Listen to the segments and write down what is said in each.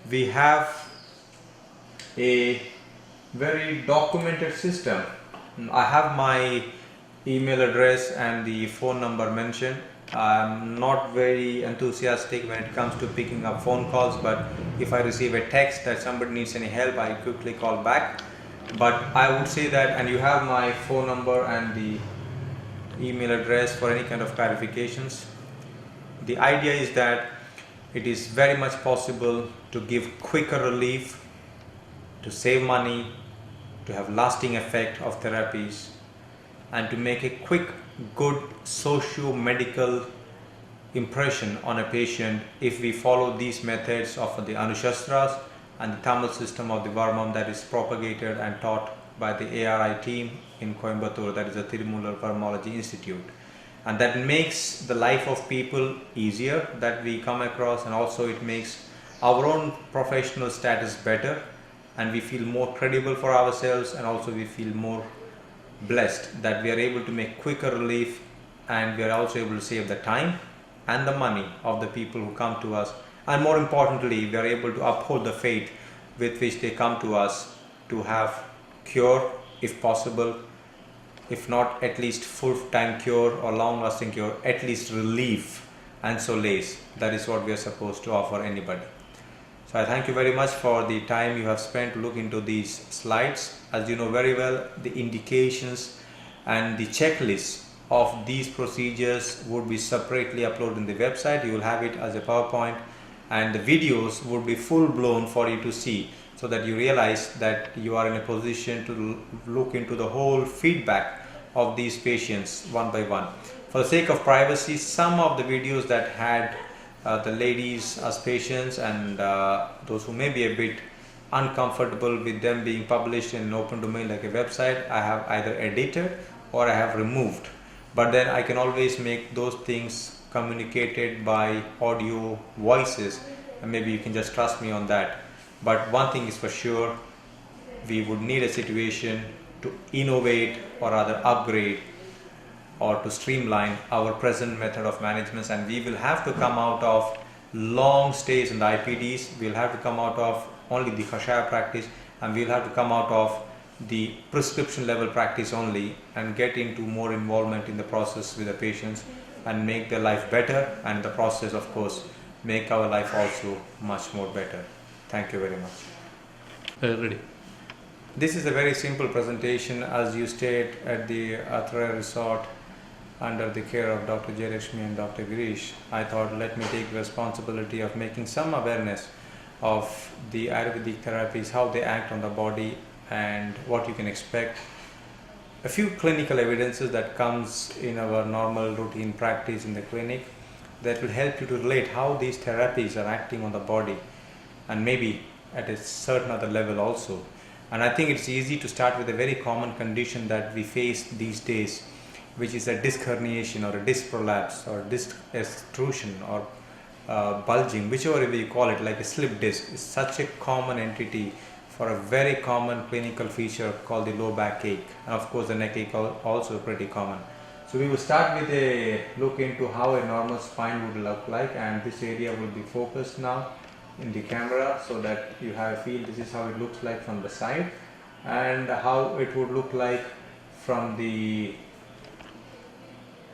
we have a very documented system. I have my email address and the phone number mentioned. I'm not very enthusiastic when it comes to picking up phone calls, but if I receive a text that somebody needs any help, I quickly call back. But I would say that, and you have my phone number and the email address for any kind of clarifications. The idea is that it is very much possible to give quicker relief, to save money, to have lasting effect of therapies, and to make a quick, good socio-medical impression on a patient if we follow these methods of the Anushastras and the Tamil system of the Varmam that is propagated and taught by the ARI team in Coimbatore, that is the Tirumular Varmology Institute. And that makes the life of people easier that we come across, and also it makes our own professional status better, and we feel more credible for ourselves, and also we feel more blessed that we are able to make quicker relief, and we are also able to save the time and the money of the people who come to us, and more importantly we are able to uphold the faith with which they come to us to have cure if possible, if not at least full-time cure or long-lasting cure, at least relief and solace. That is what we are supposed to offer anybody. So I thank you very much for the time you have spent to look into these slides. As you know very well, the indications and the checklist of these procedures would be separately uploaded in the website. You will have it as a PowerPoint, and the videos would be full-blown for you to see, so that you realize that you are in a position to look into the whole feedback of these patients one by one. For the sake of privacy, some of the videos that had the ladies as patients and those who may be a bit uncomfortable with them being published in an open domain like a website, I have either edited or I have removed. But then I can always make those things communicated by audio voices, and maybe you can just trust me on that. But one thing is for sure, we would need a situation to innovate or rather upgrade or to streamline our present method of management, and we will have to come out of long stays in the IPDs, we'll have to come out of only the Kashaya practice, and we'll have to come out of the prescription level practice only and get into more involvement in the process with the patients and make their life better, and in the process of course make our life also much more better. Thank you very much. Ready. This is a very simple presentation. As you stayed at the Athra Resort under the care of Dr. Jayalakshmi and Dr. Girish, I thought let me take responsibility of making some awareness of the Ayurvedic therapies, how they act on the body and what you can expect. A few clinical evidences that comes in our normal routine practice in the clinic that will help you to relate how these therapies are acting on the body, and maybe at a certain other level also. And I think it's easy to start with a very common condition that we face these days, which is a disc herniation or a disc prolapse or disc extrusion or bulging, whichever way you call it, like a slip disc. Is such a common entity for a very common clinical feature called the low back ache, and of course the neck ache also pretty common. So we will start with a look into how a normal spine would look like, and this area will be focused now in the camera so that you have a feel. This is how it looks like from the side and how it would look like from the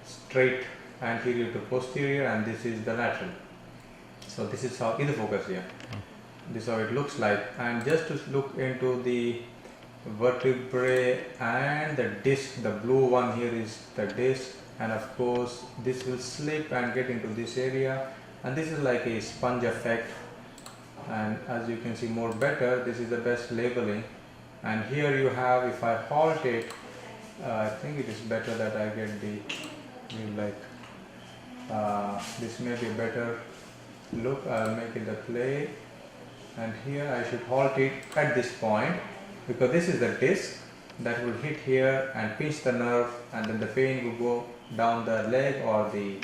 straight anterior to posterior, and this is the lateral. So this is how, in the focus here, this is how it looks like. And just to look into the vertebrae and the disc, the blue one here is the disc, and of course this will slip and get into this area, and this is like a sponge effect. And as you can see more better, this is the best labeling. And here you have, if I halt it, I think it is better that I get the this may be a better look. I'll make it a play, and here I should halt it at this point, because this is the disc that will hit here and pinch the nerve, and then the pain will go down the leg or the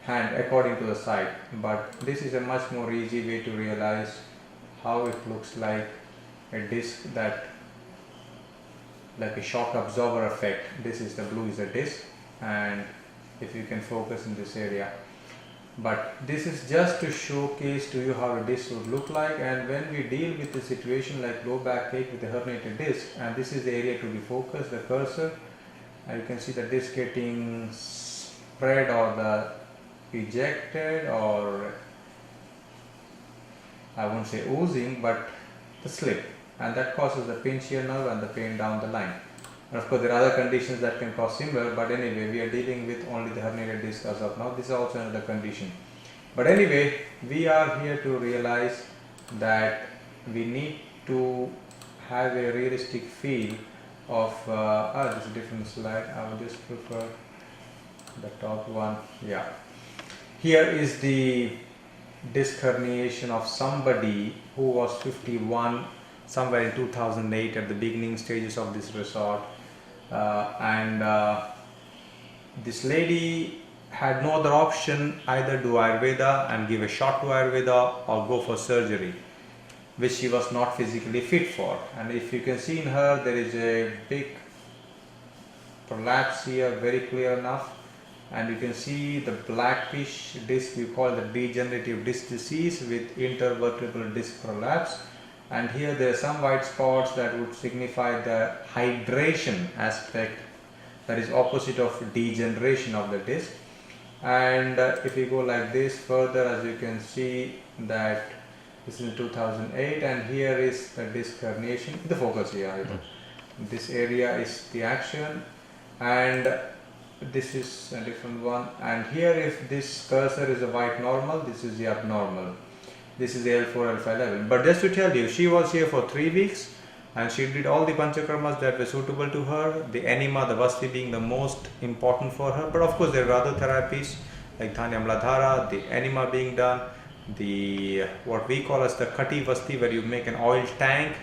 hand according to the side. But this is a much more easy way to realize how it looks like a disc, that like a shock absorber effect. This is the blue is a disc, and if you can focus in this area. But this is just to showcase to you how a disc would look like. And when we deal with a situation like low back ache with a herniated disc, and this is the area to be focused, the cursor, and you can see the disc getting spread or the ejected, or I won't say oozing, but the slip, and that causes the pinch here nerve and the pain down the line. And of course there are other conditions that can cause similar, but anyway we are dealing with only the herniated disc as of now. This is also another condition. But anyway, we are here to realize that we need to have a realistic feel of this is a different slide. I would just prefer the top one. Yeah, here is the disc herniation of somebody who was 51 somewhere in 2008 at the beginning stages of this resort, and this lady had no other option, either do Ayurveda and give a shot to Ayurveda or go for surgery, which she was not physically fit for. And if you can see in her, there is a big prolapse here, very clear enough, and you can see the blackish disc we call the degenerative disc disease with intervertebral disc prolapse. And here there are some white spots that would signify the hydration aspect, that is opposite of degeneration of the disc. And if you go like this further, as you can see that this is in 2008, and here is the disc herniation, the focus here. This area is the action, and this is a different one. And here, if this cursor is a white normal, this is the abnormal. This is the L4, L5 level. But just to tell you, she was here for 3 weeks and she did all the panchakarmas that were suitable to her, the enema, the vasti being the most important for her. But of course there are other therapies like dhanyamladhara, the enema being done, the what we call as the kati vasti, where you make an oil tank,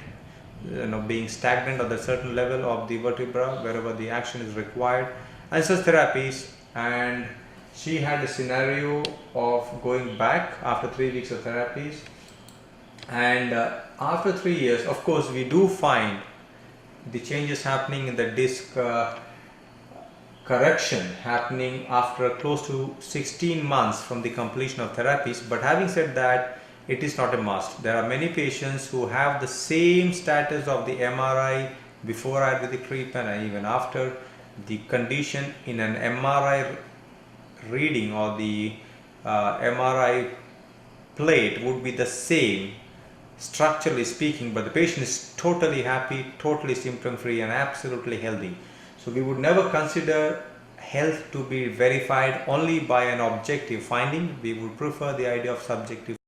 being stagnant at a certain level of the vertebra wherever the action is required, and such therapies. And she had a scenario of going back after 3 weeks of therapies, and after 3 years, of course, we do find the changes happening in the disc correction happening after close to 16 months from the completion of therapies. But having said that, it is not a must. There are many patients who have the same status of the MRI before Ayurvedic treatment and even after. The condition in an MRI reading or the MRI plate would be the same structurally speaking, but the patient is totally happy, totally symptom free and absolutely healthy. So we would never consider health to be verified only by an objective finding. We would prefer the idea of subjective